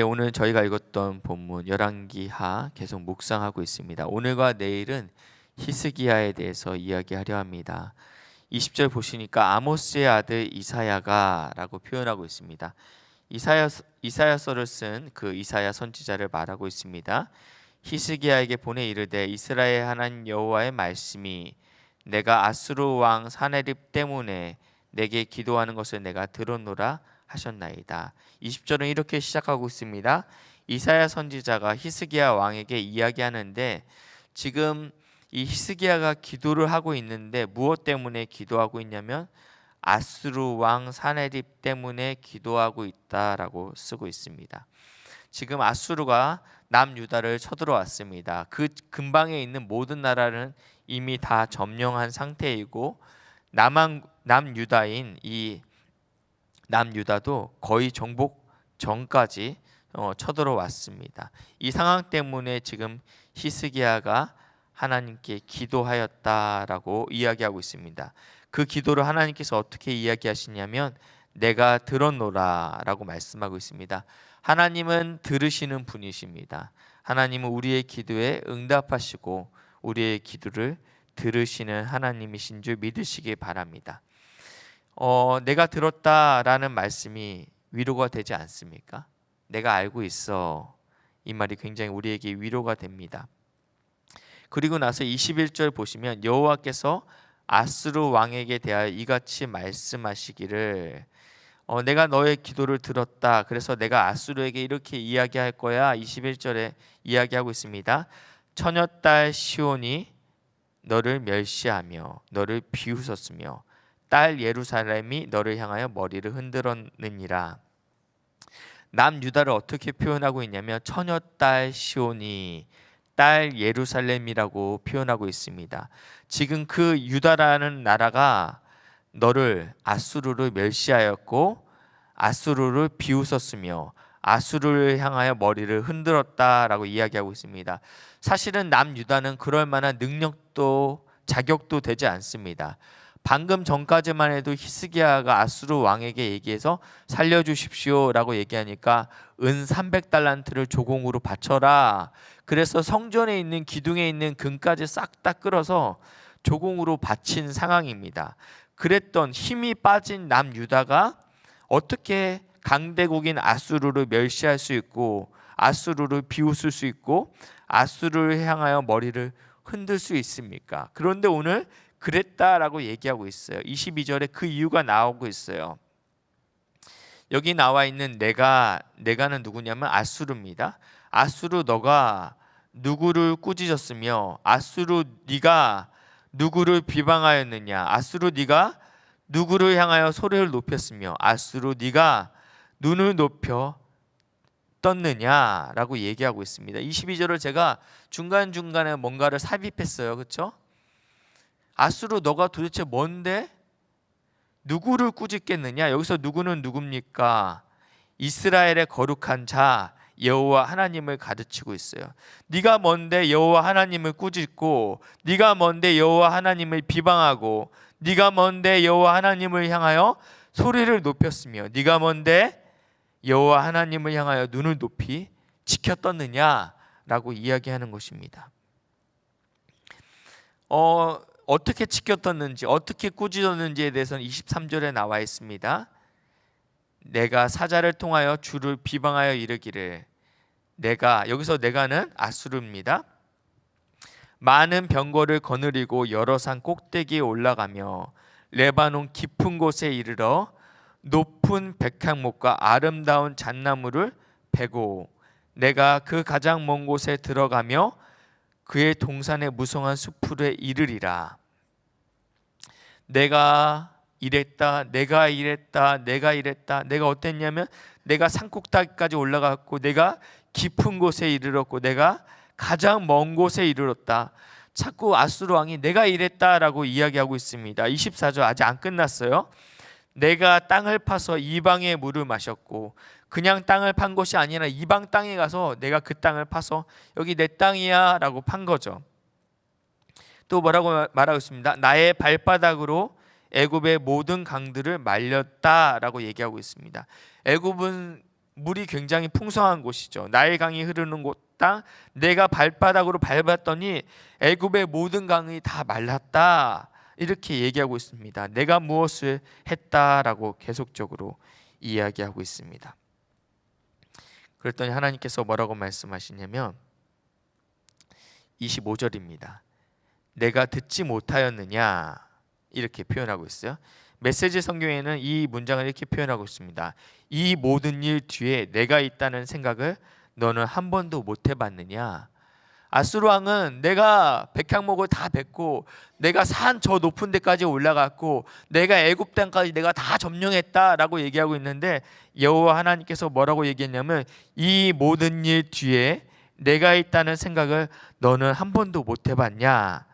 오늘 저희가 읽었던 본문 열왕기하 계속 묵상하고 있습니다. 오늘과 내일은 히스기야에 대해서 이야기하려 합니다. 20절 보시니까 아모스의 아들 이사야가라고 표현하고 있습니다. 이사야서를 쓴 그 이사야 선지자를 말하고 있습니다. 히스기야에게 보내 이르되 이스라엘 하나님 여호와의 말씀이 내가 아수르 왕 사네립 때문에 내게 기도하는 것을 내가 들었노라 하셨나이다. 20절은 이렇게 시작하고 있습니다. 이사야 선지자가 히스기야 왕에게 이야기하는데 지금 이 히스기야가 기도를 하고 있는데 무엇 때문에 기도하고 있냐면 아수르 왕 사네립 때문에 기도하고 있다라고 쓰고 있습니다. 지금 아수르가 남유다를 쳐들어왔습니다. 그 근방에 있는 모든 나라는 이미 다 점령한 상태이고 남유다인 이 남유다도 거의 정복 전까지 쳐들어왔습니다. 이 상황 때문에 지금 히스기야가 하나님께 기도하였다라고 이야기하고 있습니다. 그 기도를 하나님께서 어떻게 이야기하시냐면 내가 들었노라라고 말씀하고 있습니다. 하나님은 들으시는 분이십니다. 하나님은 우리의 기도에 응답하시고 우리의 기도를 들으시는 하나님이신 줄 믿으시기 바랍니다. 내가 들었다라는 말씀이 위로가 되지 않습니까? 내가 알고 있어. 이 말이 굉장히 우리에게 위로가 됩니다. 그리고 나서 21절 보시면 여호와께서 아수르 왕에게 대하여 이같이 말씀하시기를 내가 너의 기도를 들었다. 그래서 내가 아수르에게 이렇게 이야기할 거야. 21절에 이야기하고 있습니다. 처녀딸 시온이 너를 멸시하며 너를 비웃었으며 딸 예루살렘이 너를 향하여 머리를 흔들었느니라. 남유다를 어떻게 표현하고 있냐면 처녀딸 시온이 딸 예루살렘이라고 표현하고 있습니다. 지금 그 유다라는 나라가 너를 아수르를 멸시하였고 아수르를 비웃었으며 아수르를 향하여 머리를 흔들었다라고 이야기하고 있습니다. 사실은 남유다는 그럴 만한 능력도 자격도 되지 않습니다. 방금 전까지만 해도 히스기야가 아수르 왕에게 얘기해서 살려주십시오라고 얘기하니까 은 300달란트를 조공으로 바쳐라. 그래서 성전에 있는 기둥에 있는 금까지 싹 다 끌어서 조공으로 바친 상황입니다. 그랬던 힘이 빠진 남유다가 어떻게 강대국인 아수르를 멸시할 수 있고 아수르를 비웃을 수 있고 아수르를 향하여 머리를 흔들 수 있습니까? 그런데 오늘 그랬다라고 얘기하고 있어요. 22절에 그 이유가 나오고 있어요. 여기 나와 있는 내가는 누구냐면 아수르입니다. 아수르 너가 누구를 꾸짖었으며 아수르 네가 누구를 비방하였느냐. 아수르 네가 누구를 향하여 소리를 높였으며 아수르 네가 눈을 높여 떴느냐라고 얘기하고 있습니다. 22절을 제가 중간중간에 뭔가를 삽입했어요. 그렇죠? 아수르 너가 도대체 뭔데? 누구를 꾸짖겠느냐? 여기서 누구는 누굽니까? 이스라엘의 거룩한 자 여호와 하나님을 가르치고 있어요. 네가 뭔데 여호와 하나님을 꾸짖고 네가 뭔데 여호와 하나님을 비방하고 네가 뭔데 여호와 하나님을 향하여 소리를 높였으며 네가 뭔데 여호와 하나님을 향하여 눈을 높이 지켰떴느냐라고 이야기하는 것입니다. 어떻게 지켰떴는지 어떻게 꾸짖었는지에 대해서는 23절에 나와 있습니다. 내가 사자를 통하여 주를 비방하여 이르기를 여기서 내가는 아수르입니다. 많은 병거를 거느리고 여러 산 꼭대기에 올라가며 레바논 깊은 곳에 이르러 높은 백향목과 아름다운 잣나무를 베고 내가 그 가장 먼 곳에 들어가며 그의 동산의 무성한 숲풀에 이르리라. 내가 이랬다. 내가 어땠냐면 내가 산꼭대기까지 올라갔고 내가 깊은 곳에 이르렀고 내가 가장 먼 곳에 이르렀다. 자꾸 아수르 왕이 내가 이랬다라고 이야기하고 있습니다. 24절 아직 안 끝났어요. 내가 땅을 파서 이방의 물을 마셨고 그냥 땅을 판 것이 아니라 이방 땅에 가서 내가 그 땅을 파서 여기 내 땅이야 라고 판 거죠. 또 뭐라고 말하고 있습니다. 나의 발바닥으로 애굽의 모든 강들을 말렸다라고 얘기하고 있습니다. 애굽은 물이 굉장히 풍성한 곳이죠. 나일 강이 흐르는 곳 땅, 내가 발바닥으로 밟았더니 애굽의 모든 강이 다 말랐다. 이렇게 얘기하고 있습니다. 내가 무엇을 했다라고 계속적으로 이야기하고 있습니다. 그랬더니 하나님께서 뭐라고 말씀하시냐면 25절입니다. 내가 듣지 못하였느냐, 이렇게 표현하고 있어요. 메시지 성경에는 이 문장을 이렇게 표현하고 있습니다. 이 모든 일 뒤에 내가 있다는 생각을 너는 한 번도 못 해봤느냐. 아수르 왕은 내가 백향목을 다 뱉고 내가 산 저 높은 데까지 올라갔고 내가 애굽 땅까지 내가 다 점령했다라고 얘기하고 있는데, 여호와 하나님께서 뭐라고 얘기했냐면 이 모든 일 뒤에 내가 있다는 생각을 너는 한 번도 못 해봤냐.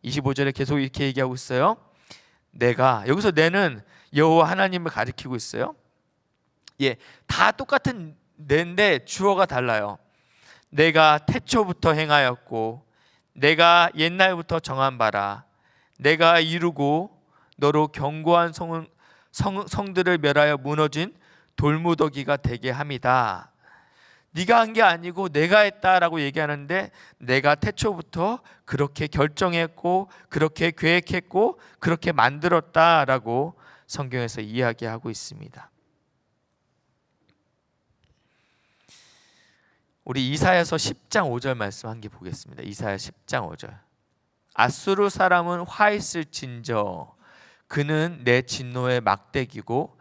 25절에 계속 이렇게 얘기하고 있어요. 내가, 여기서 내는 여호와 하나님을 가리키고 있어요. 예, 다 똑같은 내인데 주어가 달라요. 내가 태초부터 행하였고 내가 옛날부터 정한 바라. 내가 이루고 너로 견고한 성들을 멸하여 무너진 돌무더기가 되게 함이다. 네가 한 게 아니고 내가 했다라고 얘기하는데, 내가 태초부터 그렇게 결정했고 그렇게 계획했고 그렇게 만들었다라고 성경에서 이야기하고 있습니다. 우리 이사야서 10장 5절 말씀 한 개 보겠습니다. 이사야 10장 5절. 아수르 사람은 화 있을진저 그는 내 진노의 막대기고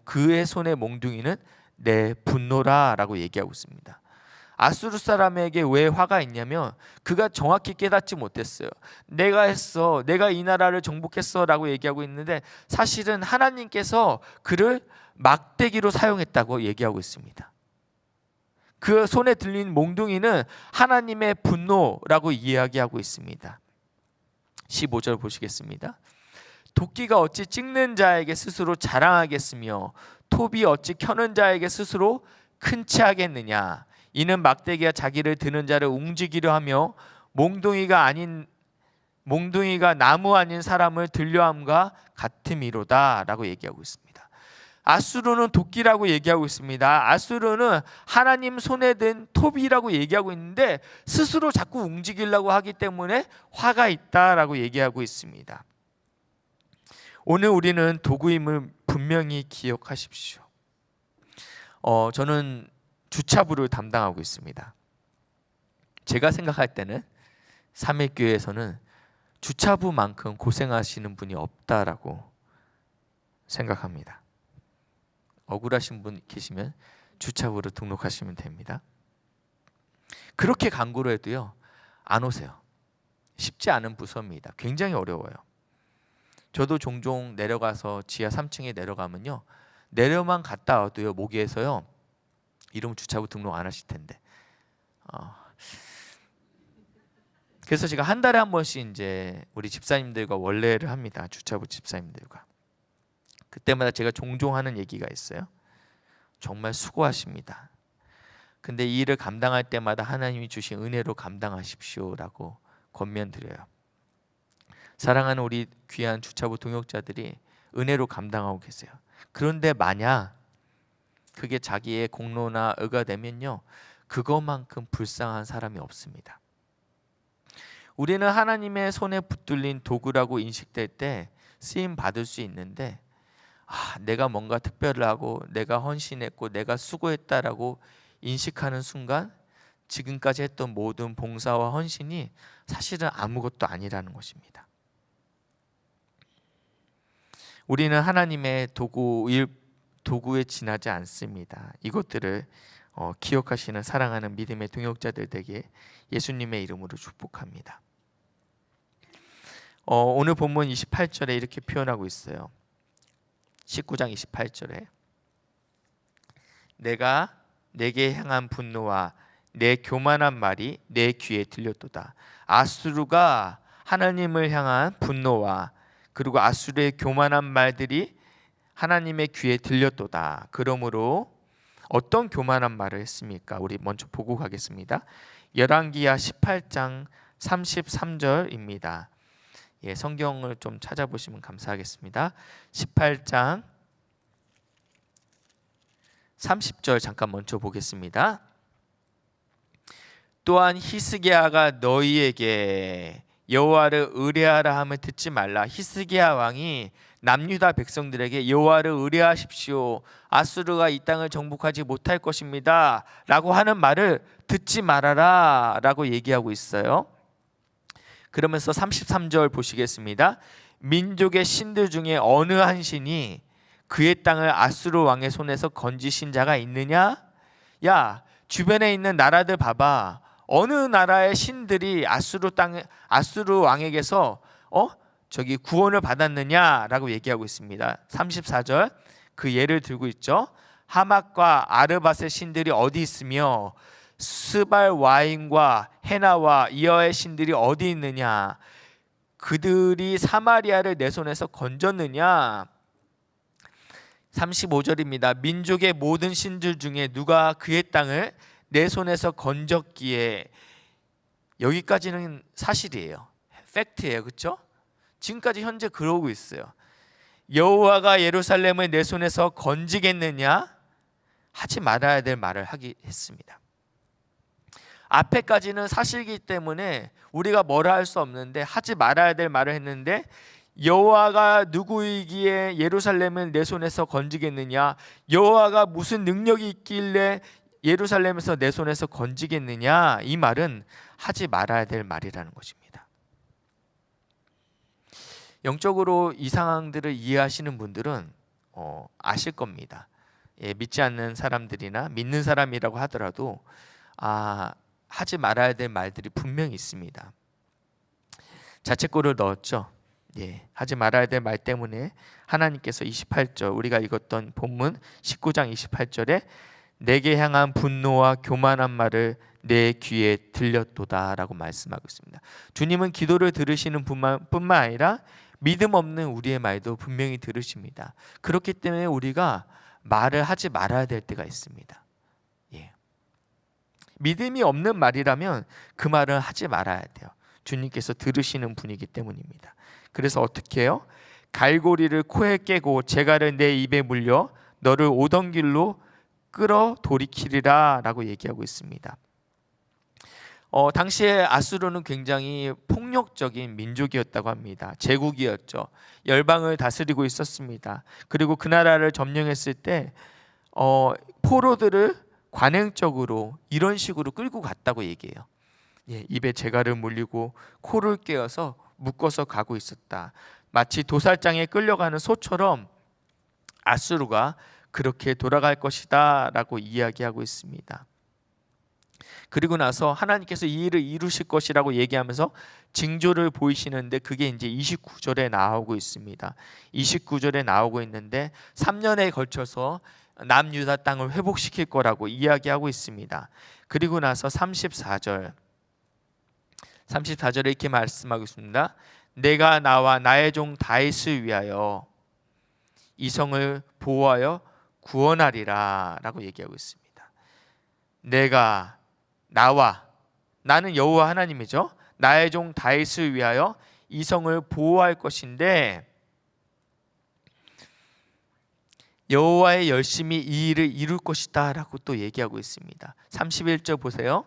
그의 손의 몽둥이는 내 분노라라고 얘기하고 있습니다. 아수르 사람에게 왜 화가 있냐면 그가 정확히 깨닫지 못했어요. 내가 했어, 내가 이 나라를 정복했어 라고 얘기하고 있는데, 사실은 하나님께서 그를 막대기로 사용했다고 얘기하고 있습니다. 그 손에 들린 몽둥이는 하나님의 분노라고 이야기하고 있습니다. 15절 보시겠습니다. 도끼가 어찌 찍는 자에게 스스로 자랑하겠으며 톱이 어찌 켜는 자에게 스스로 큰 치 하겠느냐. 이는 막대기가 자기를 드는 자를 움직이려 하며 몽둥이가 나무 아닌 사람을 들려함과 같음이로다 라고 얘기하고 있습니다. 아수르는 도끼라고 얘기하고 있습니다. 아수르는 하나님 손에 든 톱이라고 얘기하고 있는데 스스로 자꾸 움직이려고 하기 때문에 화가 있다라고 얘기하고 있습니다. 오늘 우리는 도구임을 분명히 기억하십시오. 저는 주차부를 담당하고 있습니다. 제가 생각할 때는 삼일교회에서는 주차부만큼 고생하시는 분이 없다라고 생각합니다. 억울하신 분 계시면 주차부로 등록하시면 됩니다. 그렇게 강구를 해도요 안 오세요. 쉽지 않은 부서입니다. 굉장히 어려워요. 저도 종종 내려가서 지하 3층에 내려가면요, 내려만 갔다 와도요 모기에서요, 이러면 주차부 등록 안 하실 텐데. 그래서 제가 한 달에 한 번씩 이제 우리 집사님들과 원래를 합니다. 주차부 집사님들과. 그때마다 제가 종종 하는 얘기가 있어요. 정말 수고하십니다. 근데 이 일을 감당할 때마다 하나님이 주신 은혜로 감당하십시오라고 권면드려요. 사랑하는 우리 귀한 주차부 동역자들이 은혜로 감당하고 계세요. 그런데 만약 그게 자기의 공로나 의가 되면요, 그것만큼 불쌍한 사람이 없습니다. 우리는 하나님의 손에 붙들린 도구라고 인식될 때 쓰임 받을 수 있는데, 내가 뭔가 특별하고 내가 헌신했고 내가 수고했다라고 인식하는 순간 지금까지 했던 모든 봉사와 헌신이 사실은 아무것도 아니라는 것입니다. 우리는 하나님의 도구에 지나지 않습니다. 이것들을 기억하시는 사랑하는 믿음의 동역자들 되게 예수님의 이름으로 축복합니다. 오늘 본문 28절에 이렇게 표현하고 있어요. 19장 28절에 내가 내게 향한 분노와 내 교만한 말이 내 귀에 들렸도다. 아수르가 하나님을 향한 분노와 그리고 아수르의 교만한 말들이 하나님의 귀에 들렸도다. 그러므로 어떤 교만한 말을 했습니까? 우리 먼저 보고 가겠습니다. 열왕기하 18장 33절입니다. 예, 성경을 좀 찾아보시면 감사하겠습니다. 18장 30절 잠깐 먼저 보겠습니다. 또한 히스기야가 너희에게 여호와를 의뢰하라 함을 듣지 말라. 히스기야 왕이 남유다 백성들에게 여호와를 의뢰하십시오, 아수르가 이 땅을 정복하지 못할 것입니다 라고 하는 말을 듣지 말아라 라고 얘기하고 있어요. 그러면서 33절 보시겠습니다. 민족의 신들 중에 어느 한 신이 그의 땅을 아수르 왕의 손에서 건지신 자가 있느냐? 야, 주변에 있는 나라들 봐봐. 어느 나라의 신들이 아수르 왕에게서 저기 구원을 받았느냐라고 얘기하고 있습니다. 34절 그 예를 들고 있죠. 하맛과 아르밧의 신들이 어디 있으며 스발 와인과 헤나와 이어의 신들이 어디 있느냐? 그들이 사마리아를 내 손에서 건졌느냐? 35절입니다. 민족의 모든 신들 중에 누가 그의 땅을 내 손에서 건졌기에. 여기까지는 사실이에요. 팩트예요. 그렇죠? 지금까지 현재 그러고 있어요. 여호와가 예루살렘을 내 손에서 건지겠느냐? 하지 말아야 될 말을 했습니다. 앞에까지는 사실이기 때문에 우리가 뭐라 할 수 없는데 하지 말아야 될 말을 했는데, 여호와가 누구이기에 예루살렘을 내 손에서 건지겠느냐? 여호와가 무슨 능력이 있길래 예루살렘에서 내 손에서 건지겠느냐? 이 말은 하지 말아야 될 말이라는 것입니다. 영적으로 이 상황들을 이해하시는 분들은 아실 겁니다. 믿지 않는 사람들이나 믿는 사람이라고 하더라도 하지 말아야 될 말들이 분명히 있습니다. 자책골을 넣었죠. 하지 말아야 될 말 때문에 하나님께서 28절, 우리가 읽었던 본문 19장 28절에 내게 향한 분노와 교만한 말을 내 귀에 들렸도다 라고 말씀하고 있습니다. 주님은 기도를 들으시는 뿐만 아니라 믿음 없는 우리의 말도 분명히 들으십니다. 그렇기 때문에 우리가 말을 하지 말아야 될 때가 있습니다. 믿음이 없는 말이라면 그 말은 하지 말아야 돼요. 주님께서 들으시는 분이기 때문입니다. 그래서 어떻게 해요? 갈고리를 코에 깨고 재갈을 내 입에 물려 너를 오던 길로 끌어 돌이키리라 라고 얘기하고 있습니다. 당시에 아수르는 굉장히 폭력적인 민족이었다고 합니다. 제국이었죠. 열방을 다스리고 있었습니다. 그리고 그 나라를 점령했을 때 포로들을 관행적으로 이런 식으로 끌고 갔다고 얘기해요. 입에 재갈을 물리고 코를 깨어서 묶어서 가고 있었다. 마치 도살장에 끌려가는 소처럼 아수르가 그렇게 돌아갈 것이다 라고 이야기하고 있습니다. 그리고 나서 하나님께서 이 일을 이루실 것이라고 얘기하면서 징조를 보이시는데 그게 이제 29절에 나오고 있습니다. 29절에 나오고 있는데 3년에 걸쳐서 남유다 땅을 회복시킬 거라고 이야기하고 있습니다. 그리고 나서 34절에 이렇게 말씀하고 있습니다. 내가 나와 나의 종 다윗을 위하여 이 성을 보호하여 구원하리라 라고 얘기하고 있습니다. 내가 나는 여호와 하나님이죠. 나의 종 다윗을 위하여 이 성을 보호할 것인데 여호와의 열심히 이 일을 이룰 것이다 라고 또 얘기하고 있습니다. 31절 보세요.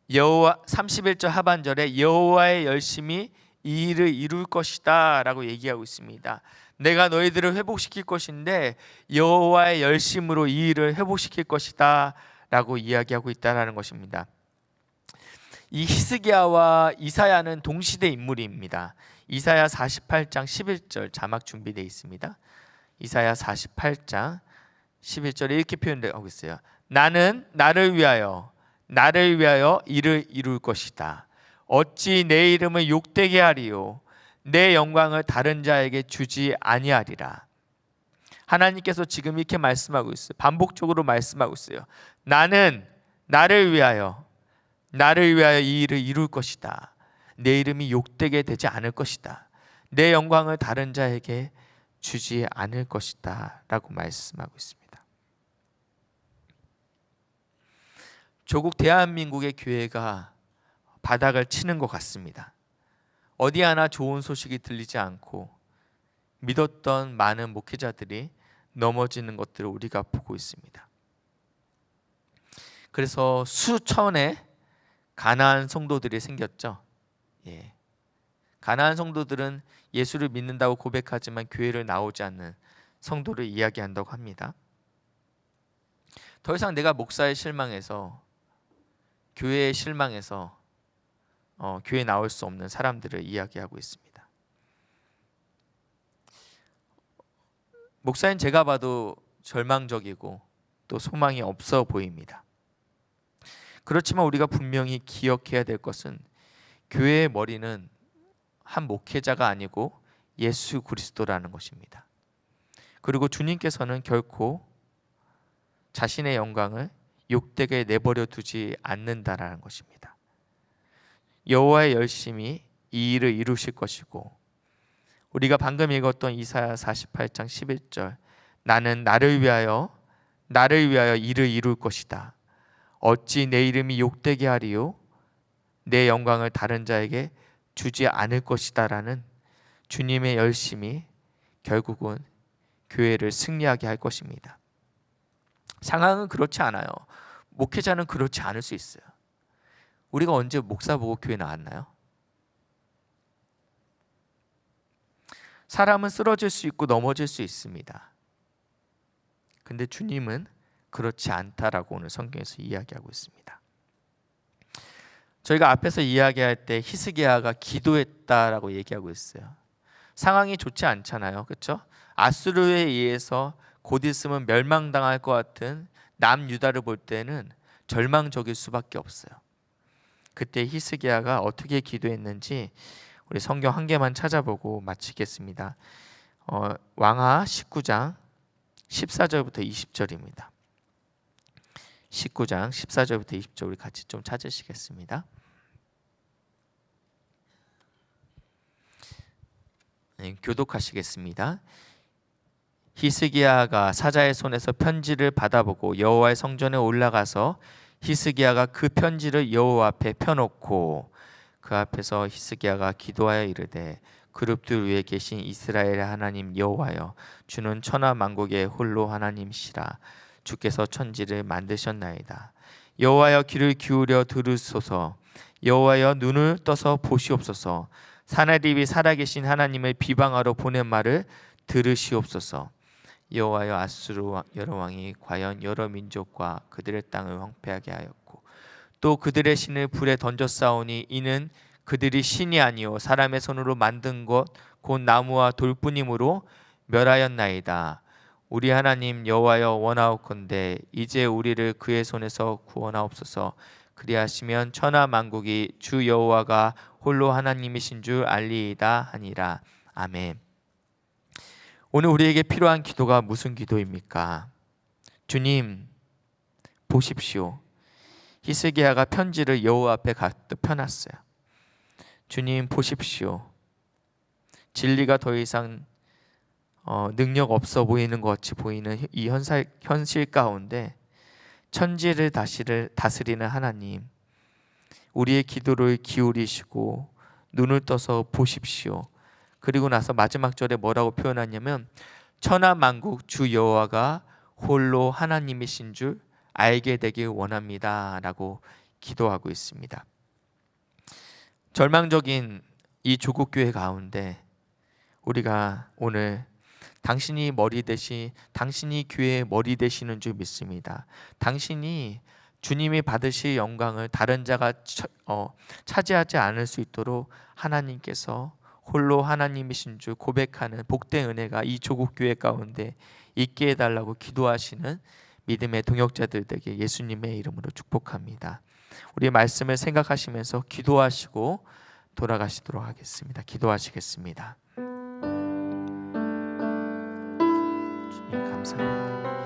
31절 하반절에 여호와의 열심히 이 일을 이룰 것이다 라고 얘기하고 있습니다. 내가 너희들을 회복시킬 것인데 여호와의 열심으로 이 일을 회복시킬 것이다 라고 이야기하고 있다는 것입니다. 이 히스기야와 이사야는 동시대 인물입니다. 이사야 48장 11절 자막 준비되어 있습니다. 이사야 48장 11절에 이렇게 표현되고 있어요. 나는 나를 위하여 이를 이룰 것이다. 어찌 내 이름을 욕되게 하리요 내 영광을 다른 자에게 주지 아니하리라. 하나님께서 지금 이렇게 말씀하고 있어요. 반복적으로 말씀하고 있어요. 나는 나를 위하여 이 일을 이룰 것이다. 내 이름이 욕되게 되지 않을 것이다. 내 영광을 다른 자에게 주지 않을 것이다 라고 말씀하고 있습니다. 조국 대한민국의 교회가 바닥을 치는 것 같습니다. 어디 하나 좋은 소식이 들리지 않고 믿었던 많은 목회자들이 넘어지는 것들을 우리가 보고 있습니다. 그래서 수천의 가나안 성도들이 생겼죠. 예. 가나안 성도들은 예수를 믿는다고 고백하지만 교회를 나오지 않는 성도를 이야기한다고 합니다. 더 이상 내가 목사에 실망해서, 교회에 실망해서 교회에 나올 수 없는 사람들을 이야기하고 있습니다. 목사인 제가 봐도 절망적이고 또 소망이 없어 보입니다. 그렇지만 우리가 분명히 기억해야 될 것은 교회의 머리는 한 목회자가 아니고 예수 그리스도라는 것입니다. 그리고 주님께서는 결코 자신의 영광을 욕되게 내버려 두지 않는다라는 것입니다. 여호와의 열심히 이 일을 이루실 것이고, 우리가 방금 읽었던 이사야 48장 11절, 나는 나를 위하여 일을 이룰 것이다. 어찌 내 이름이 욕되게 하리요? 내 영광을 다른 자에게 주지 않을 것이다 라는 주님의 열심이 결국은 교회를 승리하게 할 것입니다. 상황은 그렇지 않아요. 목회자는 그렇지 않을 수 있어요. 우리가 언제 목사 보고 교회 나왔나요? 사람은 쓰러질 수 있고 넘어질 수 있습니다. 근데 주님은 그렇지 않다라고 오늘 성경에서 이야기하고 있습니다. 저희가 앞에서 이야기할 때 히스기야가 기도했다라고 얘기하고 있어요. 상황이 좋지 않잖아요. 그렇죠? 아수르에 의해서 곧 있으면 멸망당할 것 같은 남유다를 볼 때는 절망적일 수밖에 없어요. 그때 히스기야가 어떻게 기도했는지 우리 성경 한 개만 찾아보고 마치겠습니다. 왕하 19장 14절부터 20절입니다. 19장 14절부터 20절 우리 같이 좀 찾으시겠습니다. 네, 교독하시겠습니다. 히스기야가 사자의 손에서 편지를 받아보고 여호와의 성전에 올라가서 히스기야가 그 편지를 여호와 앞에 펴놓고 그 앞에서 히스기야가 기도하여 이르되, 그룹들 위에 계신 이스라엘의 하나님 여호와여, 주는 천하 만국의 홀로 하나님이시라. 주께서 천지를 만드셨나이다. 여호와여, 귀를 기울여 들으소서. 여호와여, 눈을 떠서 보시옵소서. 사나립이 살아계신 하나님을 비방하러 보낸 말을 들으시옵소서. 여호와여, 아수르 여러 왕이 과연 여러 민족과 그들의 땅을 황폐하게 하였고 또 그들의 신을 불에 던졌사오니 이는 그들이 신이 아니요 사람의 손으로 만든 것 곧 나무와 돌뿐이므로 멸하였나이다. 우리 하나님 여호와여, 원하옵건대 이제 우리를 그의 손에서 구원하옵소서. 그리하시면 천하 만국이 주 여호와가 홀로 하나님이신 줄 알리이다 하니라. 아멘. 오늘 우리에게 필요한 기도가 무슨 기도입니까? 주님 보십시오. 히스기야가 편지를 여호와 앞에 가득 펴놨어요. 주님 보십시오. 진리가 더 이상 능력 없어 보이는 것 같이 보이는 이 현실 가운데 천지를 다스리는 하나님, 우리의 기도를 기울이시고 눈을 떠서 보십시오. 그리고 나서 마지막 절에 뭐라고 표현하냐면 천하 만국 주 여호와가 홀로 하나님이신 줄 알게 되길 원합니다 라고 기도하고 있습니다. 절망적인 이 조국 교회 가운데 우리가 오늘 당신이 교회의 머리 되시는 줄 믿습니다. 당신이 주님이 받으실 영광을 다른 자가 차지하지 않을 수 있도록 하나님께서 홀로 하나님이신 줄 고백하는 복된 은혜가 이 조국 교회 가운데 있게 해달라고 기도하시는 믿음의 동역자들 되게 예수님의 이름으로 축복합니다. 우리 말씀을 생각하시면서 기도하시고 돌아가시도록 하겠습니다. 기도하시겠습니다. 주님 감사합니다.